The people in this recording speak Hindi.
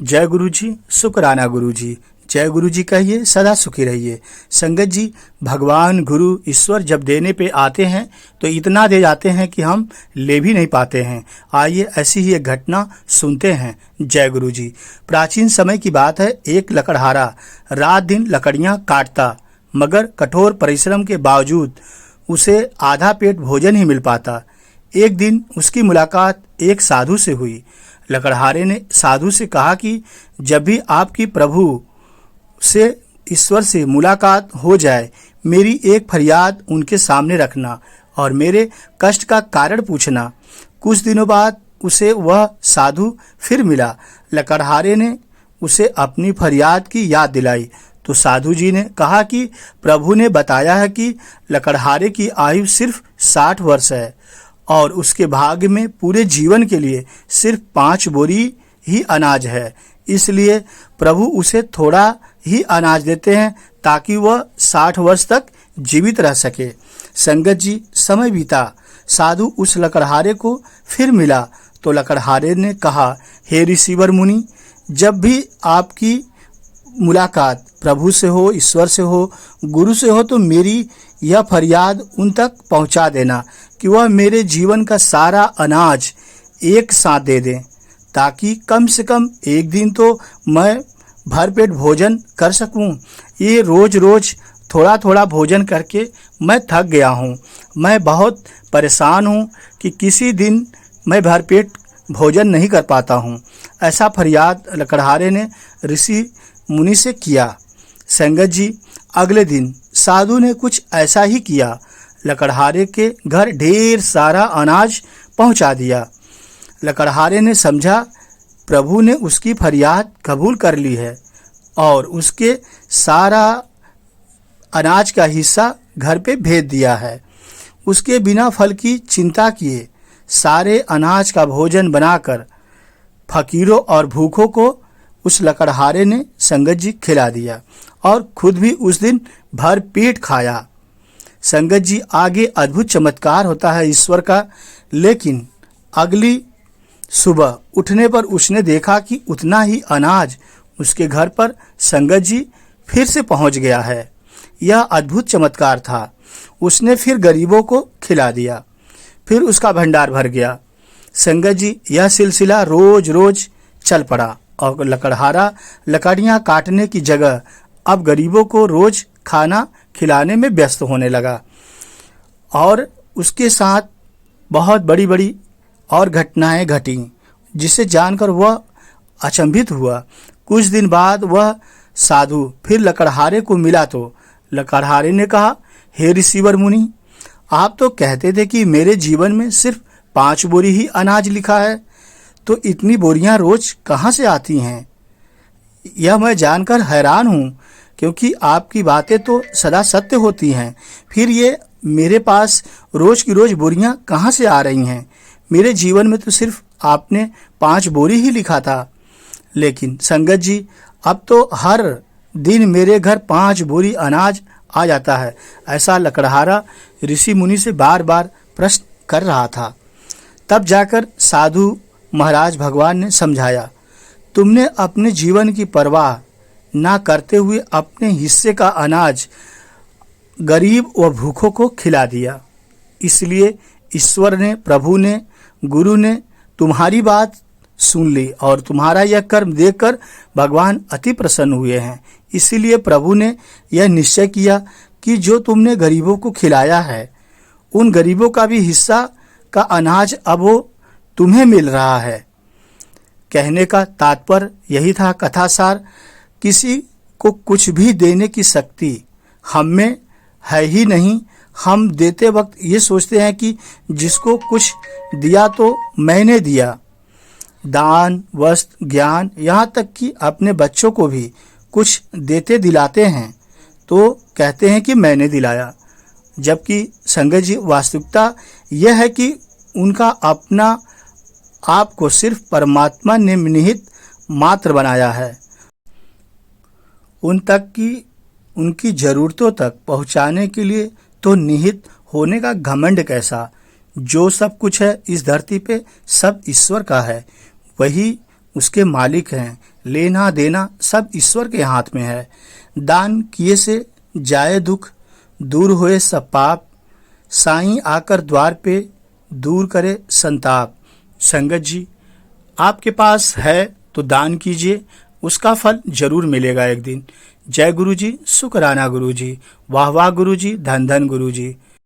जय गुरु जी, शुक्राना गुरु जी। जय गुरु जी कहिए, सदा सुखी रहिए। संगत जी, भगवान गुरु ईश्वर जब देने पे आते हैं तो इतना दे जाते हैं कि हम ले भी नहीं पाते हैं। आइए ऐसी ही एक घटना सुनते हैं। जय गुरु जी। प्राचीन समय की बात है। एक लकड़हारा रात दिन लकड़ियां काटता, मगर कठोर परिश्रम के बावजूद उसे आधा पेट भोजन ही मिल पाता। एक दिन उसकी मुलाकात एक साधु से हुई। लकड़हारे ने साधु से कहा कि जब भी आपकी प्रभु से ईश्वर से मुलाकात हो जाए, मेरी एक फरियाद उनके सामने रखना और मेरे कष्ट का कारण पूछना। कुछ दिनों बाद उसे वह साधु फिर मिला। लकड़हारे ने उसे अपनी फरियाद की याद दिलाई तो साधु जी ने कहा कि प्रभु ने बताया है कि लकड़हारे की आयु सिर्फ 60 वर्ष है और उसके भाग्य में पूरे जीवन के लिए सिर्फ 5 बोरी ही अनाज है। इसलिए प्रभु उसे थोड़ा ही अनाज देते हैं ताकि वह 60 वर्ष तक जीवित रह सके। संगत जी, समय बीता। साधु उस लकड़हारे को फिर मिला तो लकड़हारे ने कहा, हे ऋषिवर मुनि, जब भी आपकी मुलाकात प्रभु से हो, ईश्वर से हो, गुरु से हो तो मेरी यह फरियाद उन तक पहुंचा देना कि वह मेरे जीवन का सारा अनाज एक साथ दे दें, ताकि कम से कम एक दिन तो मैं भरपेट भोजन कर सकूं। ये रोज रोज थोड़ा थोड़ा भोजन करके मैं थक गया हूं। मैं बहुत परेशान हूं कि किसी दिन मैं भरपेट भोजन नहीं कर पाता हूं। ऐसा फरियाद लकड़हारे ने ऋषि मुनि से किया। संगत जी, अगले दिन साधु ने कुछ ऐसा ही किया। लकड़हारे के घर ढेर सारा अनाज पहुंचा दिया। लकड़हारे ने समझा प्रभु ने उसकी फरियाद कबूल कर ली है और उसके सारा अनाज का हिस्सा घर पे भेज दिया है। उसके बिना फल की चिंता किए सारे अनाज का भोजन बनाकर फकीरों और भूखों को उस लकड़हारे ने संगत जी खिला दिया और खुद भी उस दिन भर पेट खाया। संगत जी, आगे अद्भुत चमत्कार होता है ईश्वर का। लेकिन अगली सुबह उठने पर उसने देखा कि उतना ही अनाज उसके घर पर संगत जी फिर से पहुंच गया है। यह अद्भुत चमत्कार था। उसने फिर गरीबों को खिला दिया, फिर उसका भंडार भर गया। संगत जी, यह सिलसिला रोज रोज चल पड़ा और लकड़हारा लकड़ियां काटने की जगह अब गरीबों को रोज खाना खिलाने में व्यस्त होने लगा और उसके साथ बहुत बड़ी बड़ी और घटनाएं घटी, जिसे जानकर वह अचंभित हुआ। कुछ दिन बाद वह साधु फिर लकड़हारे को मिला तो लकड़हारे ने कहा, हे ऋषिवर मुनि, आप तो कहते थे कि मेरे जीवन में सिर्फ 5 बोरी ही अनाज लिखा है, तो इतनी बोरियां रोज कहाँ से आती हैं? यह मैं जानकर हैरान हूँ, क्योंकि आपकी बातें तो सदा सत्य होती हैं। फिर ये मेरे पास रोज की रोज बोरियां कहाँ से आ रही हैं? मेरे जीवन में तो सिर्फ आपने 5 बोरी ही लिखा था। लेकिन संगत जी, अब तो हर दिन मेरे घर 5 बोरी अनाज आ जाता है। ऐसा लकड़हारा ऋषि मुनि से बार बार प्रश्न कर रहा था। तब जाकर साधु महाराज भगवान ने समझाया, तुमने अपने जीवन की परवाह ना करते हुए अपने हिस्से का अनाज गरीब व भूखों को खिला दिया। इसलिए ईश्वर ने, प्रभु ने, गुरु ने तुम्हारी बात सुन ली और तुम्हारा यह कर्म देखकर भगवान अति प्रसन्न हुए हैं। इसीलिए प्रभु ने यह निश्चय किया कि जो तुमने गरीबों को खिलाया है, उन गरीबों का भी हिस्सा का अनाज अब वो तुम्हें मिल रहा है। कहने का तात्पर्य यही था कथासार। किसी को कुछ भी देने की शक्ति हम में है ही नहीं। हम देते वक्त ये सोचते हैं कि जिसको कुछ दिया तो मैंने दिया। दान, वस्त्र, ज्ञान, यहाँ तक कि अपने बच्चों को भी कुछ देते दिलाते हैं तो कहते हैं कि मैंने दिलाया। जबकि संगत जी, वास्तविकता यह है कि उनका अपना आप को सिर्फ परमात्मा ने निहित मात्र बनाया है। उन तक की उनकी ज़रूरतों तक पहुंचाने के लिए तो निहित होने का घमंड कैसा। जो सब कुछ है इस धरती पे सब ईश्वर का है, वही उसके मालिक हैं। लेना देना सब ईश्वर के हाथ में है। दान किए से जाए दुख, दूर होए सब पाप। साईं आकर द्वार पे दूर करे संताप। संगत जी, आपके पास है तो दान कीजिए, उसका फल जरूर मिलेगा एक दिन। जय गुरु जी, शुक्राना गुरु जी, वाह वाह गुरु जी, धन धन गुरु जी।